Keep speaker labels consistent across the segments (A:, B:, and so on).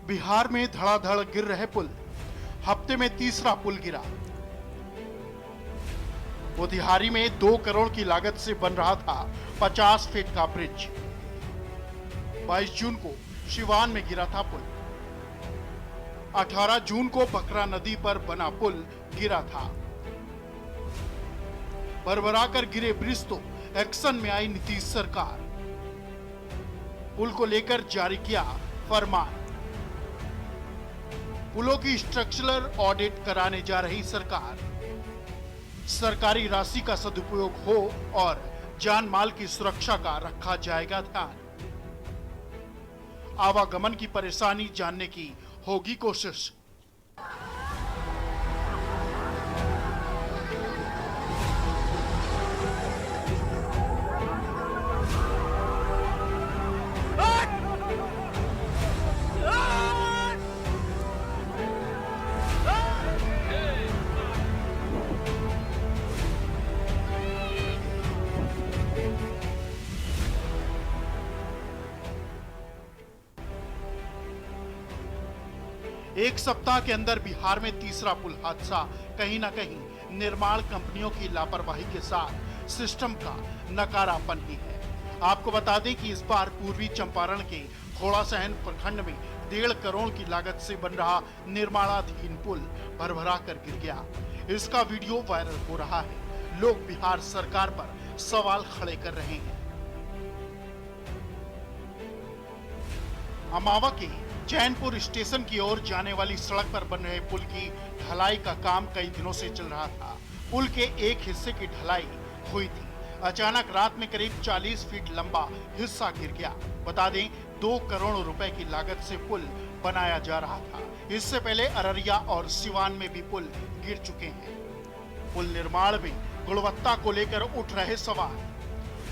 A: बिहार में धड़ाधड़ गिर रहे पुल, हफ्ते में तीसरा पुल गिरा। मोतिहारी में 2 करोड़ की लागत से बन रहा था 50 फीट का ब्रिज। 22 जून को सिवान में गिरा था पुल। 18 जून को बकरा नदी पर बना पुल गिरा था। भरभरा कर गिरे ब्रिज तो एक्शन में आई नीतीश सरकार। पुल को लेकर जारी किया फरमान। पुलों की स्ट्रक्चरल ऑडिट कराने जा रही सरकार। सरकारी राशि का सदुपयोग हो और जान माल की सुरक्षा का रखा जाएगा ध्यान। आवागमन की परेशानी जानने की होगी कोशिश। एक सप्ताह के अंदर बिहार में तीसरा पुल हादसा कहीं ना कहीं निर्माण कंपनियों की लापरवाही के साथ सिस्टम का नकारापन ही है। आपको बता दें कि इस बार पूर्वी चंपारण के घोड़ासहन प्रखंड में 1.5 करोड़ की लागत से बन रहा निर्माणाधीन पुल भरभरा कर गिर गया। इसका वीडियो वायरल हो रहा है। लोग बिहार सरकार पर सवाल खड़े कर रहे हैं। अमावा के चैनपुर स्टेशन की ओर जाने वाली सड़क पर बन रहे पुल की ढलाई का काम कई दिनों से चल रहा था। पुल के एक हिस्से की ढलाई हुई थी। अचानक रात में करीब 40 फीट लंबा हिस्सा गिर गया। बता दें 2 करोड़ रुपए की लागत से पुल बनाया जा रहा था। इससे पहले अररिया और सिवान में भी पुल गिर चुके हैं। पुल निर्माण में गुणवत्ता को लेकर उठ रहे सवाल।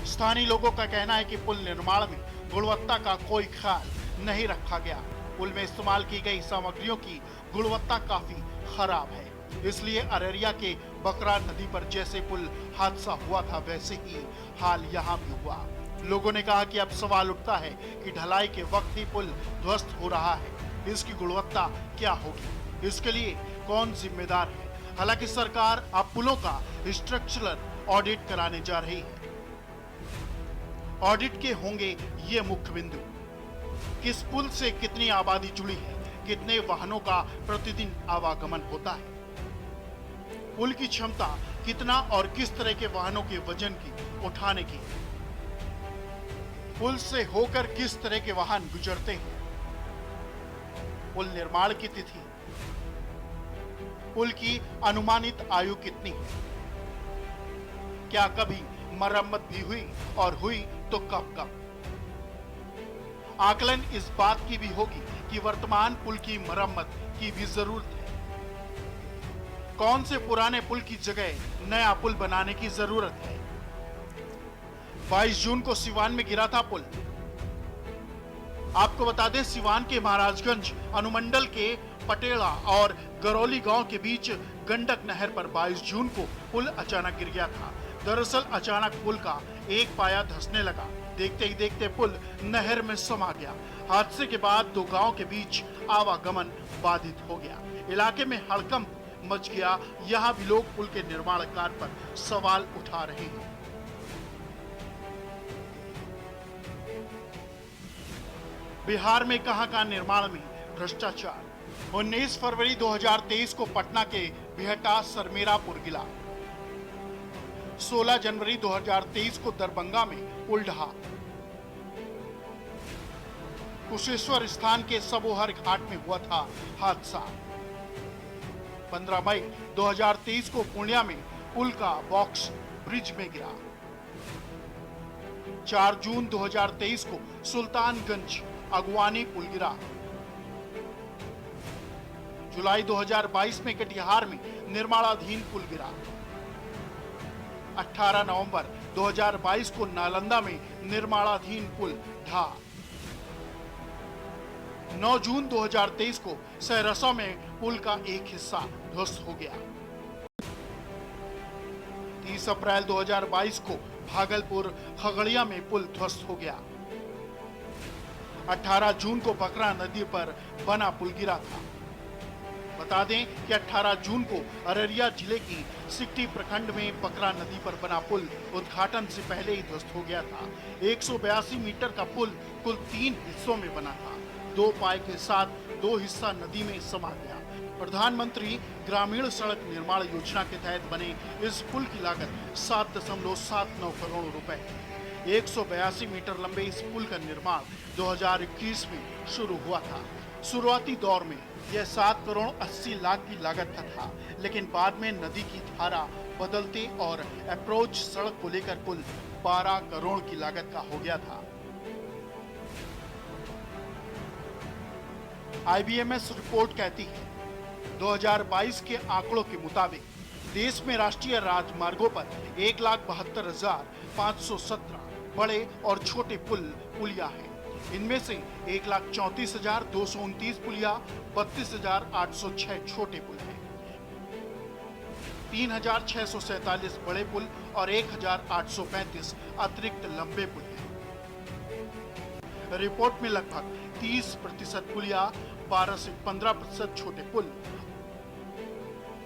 A: स्थानीय लोगों का कहना है कि पुल निर्माण में गुणवत्ता का कोई ख्याल नहीं रखा गया। पुल में इस्तेमाल की गई सामग्रियों की गुणवत्ता काफी खराब है। इसलिए अररिया के बकरा नदी पर जैसे पुल हादसा हुआ था वैसे ही हाल यहाँ भी हुआ। लोगों ने कहा कि अब सवाल उठता है कि ढलाई के वक्त ही पुल ध्वस्त हो रहा है। इसकी गुणवत्ता क्या होगी? इसके लिए कौन जिम्मेदार है? हालांकि सरकार अब पुलों का स्ट्रक्चरल ऑडिट कराने जा रही है। ऑडिट के होंगे ये मुख्य बिंदु। किस पुल से कितनी आबादी जुड़ी है, कितने वाहनों का प्रतिदिन आवागमन होता है, पुल की क्षमता कितना और किस तरह के वाहनों के वजन की उठाने की, पुल से होकर किस तरह के वाहन गुजरते हैं, पुल निर्माण की तिथि, पुल की अनुमानित आयु कितनी है, क्या कभी मरम्मत भी हुई और हुई तो कब कब। आकलन इस बात की भी होगी कि वर्तमान पुल की मरम्मत की भी जरूरत है। कौन से पुराने पुल की जगह नया पुल बनाने की जरूरत है। 22 जून को सिवान में गिरा था पुल। आपको बता दें सिवान के महाराजगंज अनुमंडल के पटेड़ा और गरौली गांव के बीच गंडक नहर पर 22 जून को पुल अचानक गिर गया था। दरअसल अचानक पुल का एक पाया धंसने लगा। देखते ही देखते पुल नहर में समा गया। हादसे के बाद 2 गांव के बीच आवागमन बाधित हो गया। इलाके में हड़कंप मच गया। यहां भी लोग पुल के निर्माण कार्य पर सवाल उठा रहे हैं। बिहार में कहां निर्माण में भ्रष्टाचार। 19 फरवरी 2023 को पटना के बिहटा सरमेरापुर गिला। 16 जनवरी 2023 को दरभंगा में पुल ढहा। कुशेश्वर स्थान के सबोहर घाट में हुआ था हादसा। 15 मई 2023 को पूर्णिया में पुल का बॉक्स ब्रिज में गिरा। 4 जून 2023 को सुल्तानगंज अगवानी पुल गिरा। जुलाई 2022 में कटिहार में निर्माणाधीन पुल गिरा। 18 नवंबर 2022 को नालंदा में निर्माणाधीन पुल ढहा। 9 जून 2023 को सहरसा में पुल का एक हिस्सा ध्वस्त हो गया। 30 अप्रैल 2022 को भागलपुर खगड़िया में पुल ध्वस्त हो गया। 18 जून को बकरा नदी पर बना पुल गिरा था। बता दें कि 18 जून को अररिया जिले की सिकटी प्रखंड में बकरा नदी पर बना पुल उद्घाटन से पहले ही ध्वस्त हो गया था। 182 मीटर का पुल कुल 3 हिस्सों में बना था। 2 पाए के साथ 2 हिस्सा नदी में समा गया। प्रधानमंत्री ग्रामीण सड़क निर्माण योजना के तहत बने इस पुल की लागत 7.79 करोड़ रुपए है। 182 मीटर लंबे इस पुल का निर्माण 2021 में शुरू हुआ था। शुरुआती दौर में यह 7 करोड़ 80 लाख की लागत का था, लेकिन बाद में नदी की धारा बदलते और अप्रोच सड़क को लेकर कुल 12 करोड़ की लागत का हो गया था। IBMS रिपोर्ट कहती है 2022 के आंकड़ों के मुताबिक देश में राष्ट्रीय राजमार्गों पर 1,72,517 बड़े और छोटे पुलिया हैं। इनमें से 1,34,229 पुलिया, 32,806 छोटे पुल हैं, 3,647 बड़े पुल और 1,835 अतिरिक्त लंबे पुल हैं। रिपोर्ट में लगभग 30% पुलिया, 12 से 15% छोटे पुल,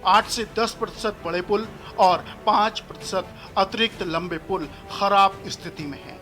A: 8 से 10% बड़े पुल और 5% अतिरिक्त लंबे पुल खराब स्थिति में हैं।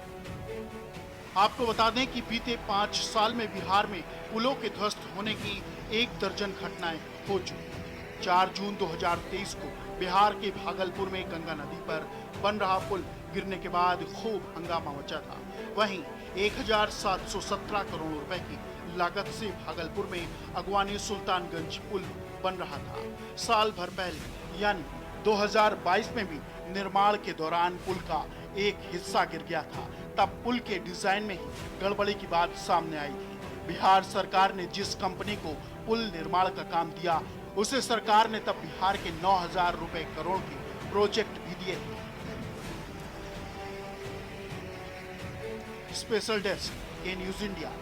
A: आपको बता दें कि बीते 5 साल में बिहार में पुलों के ध्वस्त होने की 1 दर्जन घटनाएं हो चुकी। 4 जून 2023 को बिहार के भागलपुर में गंगा नदी पर बन रहा पुल गिरने के बाद खूब हंगामा मचा था। वहीं 1,717 करोड़ रुपए की लागत से भागलपुर में अगवानी सुल्तानगंज पुल बन रहा था। साल भर पहले यानी 2022 में भी निर्माण के दौरान पुल का एक हिस्सा गिर गया था। तब पुल के डिजाइन में ही गड़बड़ी की बात सामने आई थी। बिहार सरकार ने जिस कंपनी को पुल निर्माण का काम दिया, उसे सरकार ने तब बिहार के 9,000 रुपए करोड़ के प्रोजेक्ट भी दिए थे। स्पेशल डेस्क, के न्यूज इंडिया।